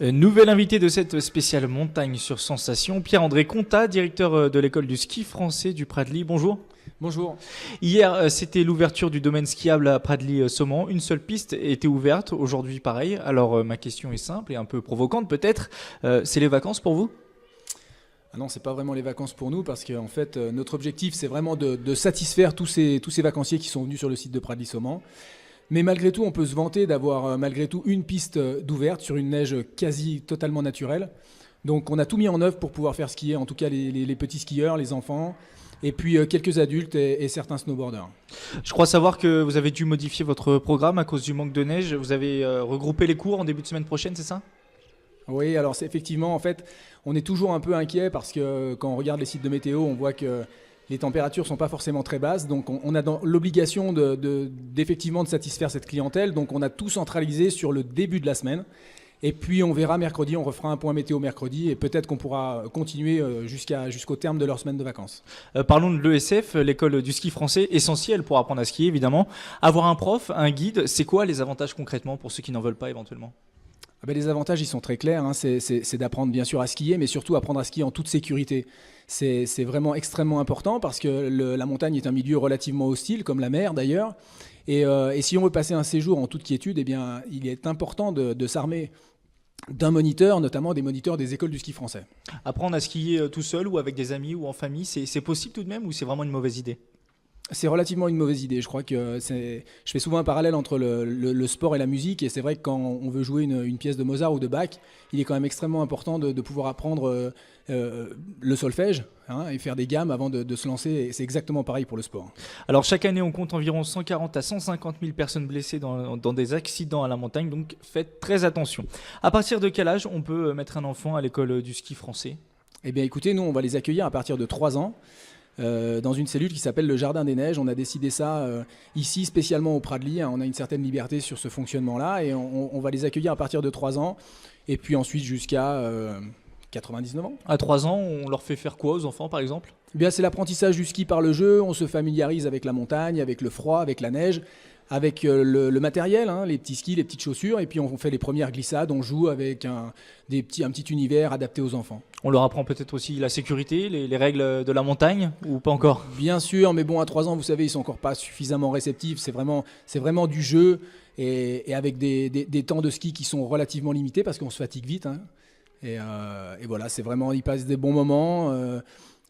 Nouvel invité de cette spéciale montagne sur Sensation, Pierre-André Contat, directeur de l'école du ski français du Pradly. Bonjour. Bonjour. Hier, c'était l'ouverture du domaine skiable à Pradly-Saumon. Une seule piste était ouverte. Aujourd'hui, pareil. Alors, ma question est simple et un peu provocante peut-être. C'est les vacances pour vous ? Ah non, c'est pas vraiment les vacances pour nous parce qu'en fait, notre objectif, c'est vraiment de satisfaire tous ces vacanciers qui sont venus sur le site de Pradly-Saumon. Mais malgré tout, on peut se vanter d'avoir malgré tout une piste d'ouverte sur une neige quasi totalement naturelle. Donc on a tout mis en œuvre pour pouvoir faire skier, en tout cas les petits skieurs, les enfants, et puis quelques adultes et certains snowboarders. Je crois savoir que vous avez dû modifier votre programme à cause du manque de neige. Vous avez regroupé les cours en début de semaine prochaine, c'est ça ? Oui, alors c'est effectivement, en fait, on est toujours un peu inquiet parce que quand on regarde les sites de météo, on voit que les températures ne sont pas forcément très basses, donc on a l'obligation d'effectivement de satisfaire cette clientèle, donc on a tout centralisé sur le début de la semaine. Et puis on verra mercredi, on refera un point météo mercredi et peut-être qu'on pourra continuer jusqu'au terme de leur semaine de vacances. Parlons de l'ESF, l'école du ski français, essentielle pour apprendre à skier évidemment. Avoir un prof, un guide, c'est quoi les avantages concrètement pour ceux qui n'en veulent pas éventuellement ? Les avantages, ils sont très clairs. C'est d'apprendre bien sûr à skier, mais surtout apprendre à skier en toute sécurité. C'est vraiment extrêmement important parce que la montagne est un milieu relativement hostile, comme la mer d'ailleurs. Et si on veut passer un séjour en toute quiétude, eh bien, il est important de s'armer d'un moniteur, notamment des moniteurs des écoles du ski français. Apprendre à skier tout seul ou avec des amis ou en famille, c'est possible tout de même ou c'est vraiment une mauvaise idée ? C'est relativement une mauvaise idée. Je crois que je fais souvent un parallèle entre le sport et la musique. Et c'est vrai que quand on veut jouer une pièce de Mozart ou de Bach, il est quand même extrêmement important de pouvoir apprendre le solfège et faire des gammes avant de se lancer. Et c'est exactement pareil pour le sport. Alors chaque année, on compte environ 140 à 150 000 personnes blessées dans des accidents à la montagne. Donc faites très attention. À partir de quel âge on peut mettre un enfant à l'école du ski français ? Eh bien écoutez, nous on va les accueillir à partir de 3 ans. Dans une cellule qui s'appelle le Jardin des Neiges. On a décidé ça ici spécialement au Pradly. On a une certaine liberté sur ce fonctionnement-là et on va les accueillir à partir de 3 ans et puis ensuite jusqu'à 99 ans. À 3 ans, on leur fait faire quoi aux enfants par exemple ? Eh bien, c'est l'apprentissage du ski par le jeu. On se familiarise avec la montagne, avec le froid, avec la neige, avec le matériel, les petits skis, les petites chaussures. Et puis on fait les premières glissades. On joue avec un petit univers adapté aux enfants. On leur apprend peut-être aussi la sécurité, les règles de la montagne ou pas encore ? Bien sûr, mais bon, à 3 ans, vous savez, ils sont encore pas suffisamment réceptifs. C'est vraiment du jeu et avec des temps de ski qui sont relativement limités parce qu'on se fatigue vite. Et voilà, c'est vraiment, ils passent des bons moments.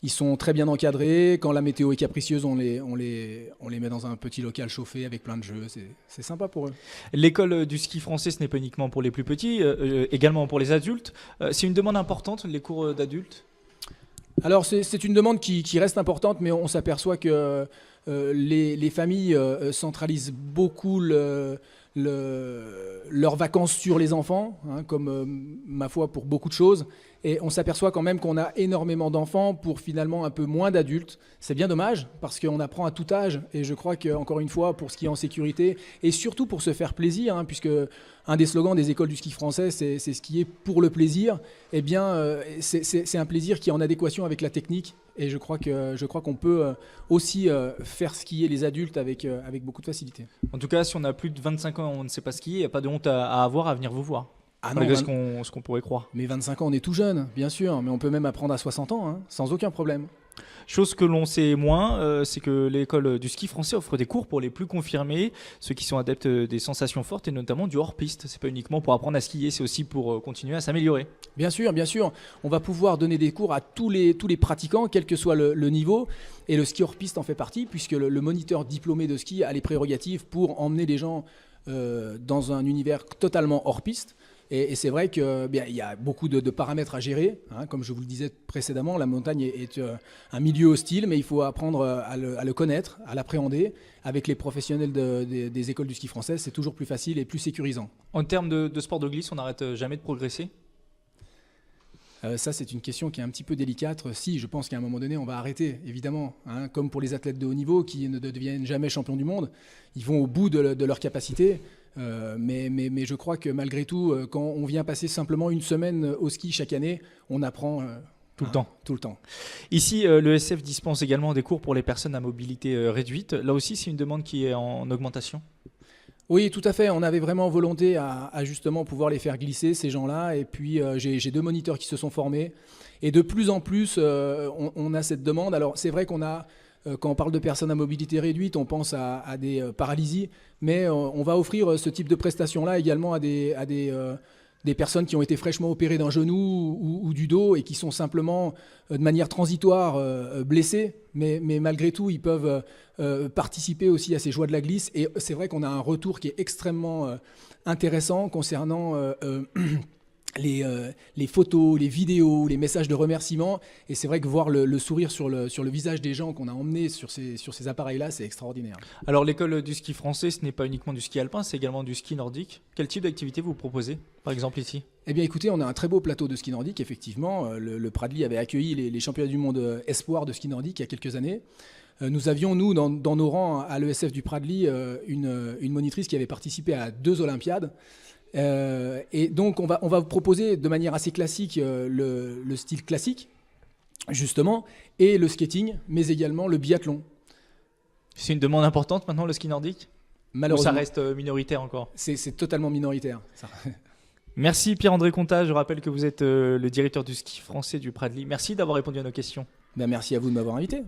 Ils sont très bien encadrés. Quand la météo est capricieuse, on les met dans un petit local chauffé avec plein de jeux. C'est sympa pour eux. L'école du ski français, ce n'est pas uniquement pour les plus petits, également pour les adultes. C'est une demande importante, les cours d'adultes ? Alors c'est une demande qui reste importante, mais on s'aperçoit que les familles centralisent beaucoup leurs vacances sur les enfants, comme ma foi pour beaucoup de choses. Et on s'aperçoit quand même qu'on a énormément d'enfants pour finalement un peu moins d'adultes. C'est bien dommage parce qu'on apprend à tout âge. Et je crois qu'encore une fois, pour skier en sécurité et surtout pour se faire plaisir, puisque un des slogans des écoles du ski français, c'est skier pour le plaisir. Eh bien, c'est un plaisir qui est en adéquation avec la technique. Et je crois qu'on peut aussi faire skier les adultes avec beaucoup de facilité. En tout cas, si on a plus de 25 ans et on ne sait pas skier, il n'y a pas de honte à avoir à venir vous voir. Malgré ce qu'on pourrait croire. Mais 25 ans, on est tout jeune, bien sûr. Mais on peut même apprendre à 60 ans, sans aucun problème. Chose que l'on sait moins, c'est que l'école du ski français offre des cours pour les plus confirmés, ceux qui sont adeptes des sensations fortes et notamment du hors-piste. C'est pas uniquement pour apprendre à skier, c'est aussi pour continuer à s'améliorer. Bien sûr. On va pouvoir donner des cours à tous les pratiquants, quel que soit le niveau. Et le ski hors-piste en fait partie, puisque le moniteur diplômé de ski a les prérogatives pour emmener les gens dans un univers totalement hors-piste. Et c'est vrai qu'il y a beaucoup de paramètres à gérer. Comme je vous le disais précédemment, la montagne est un milieu hostile, mais il faut apprendre à le connaître, à l'appréhender. Avec les professionnels des écoles du ski français, c'est toujours plus facile et plus sécurisant. En termes de sport de glisse, on n'arrête jamais de progresser ? Ça, c'est une question qui est un petit peu délicate. Si, je pense qu'à un moment donné, on va arrêter, évidemment. Comme pour les athlètes de haut niveau qui ne deviennent jamais champions du monde, ils vont au bout de leur capacité. Mais je crois que malgré tout, quand on vient passer simplement une semaine au ski chaque année, on apprend tout le temps. Tout le temps. Ici, l'ESF dispense également des cours pour les personnes à mobilité réduite. Là aussi, c'est une demande qui est en augmentation ? Oui, tout à fait. On avait vraiment volonté à justement pouvoir les faire glisser, ces gens-là. Et puis, j'ai 2 moniteurs qui se sont formés. Et de plus en plus, on a cette demande. Alors, c'est vrai qu'on a, quand on parle de personnes à mobilité réduite, on pense à des paralysies. Mais on va offrir ce type de prestations-là également des personnes qui ont été fraîchement opérées d'un genou ou du dos et qui sont simplement de manière transitoire blessées, mais malgré tout, ils peuvent participer aussi à ces joies de la glisse. Et c'est vrai qu'on a un retour qui est extrêmement intéressant concernant les photos, les vidéos, les messages de remerciement. Et c'est vrai que voir le sourire sur le visage des gens qu'on a emmenés sur ces appareils-là, c'est extraordinaire. Alors l'école du ski français, ce n'est pas uniquement du ski alpin, c'est également du ski nordique. Quel type d'activité vous proposez, par exemple ici? Eh bien écoutez, on a un très beau plateau de ski nordique, effectivement. Le Pradly avait accueilli les championnats du monde espoir de ski nordique il y a quelques années. Nous avions, nous, dans nos rangs à l'ESF du Pradly, une monitrice qui avait participé à 2 Olympiades. Et donc on va vous proposer de manière assez classique le style classique, justement, et le skating, mais également le biathlon. C'est une demande importante maintenant, le ski nordique? Ou Malheureusement, ça reste minoritaire encore? c'est totalement minoritaire, ça. Merci Pierre-André Contat, je rappelle que vous êtes le directeur du ski français du Pradly. Merci d'avoir répondu à nos questions. Ben, merci à vous de m'avoir invité.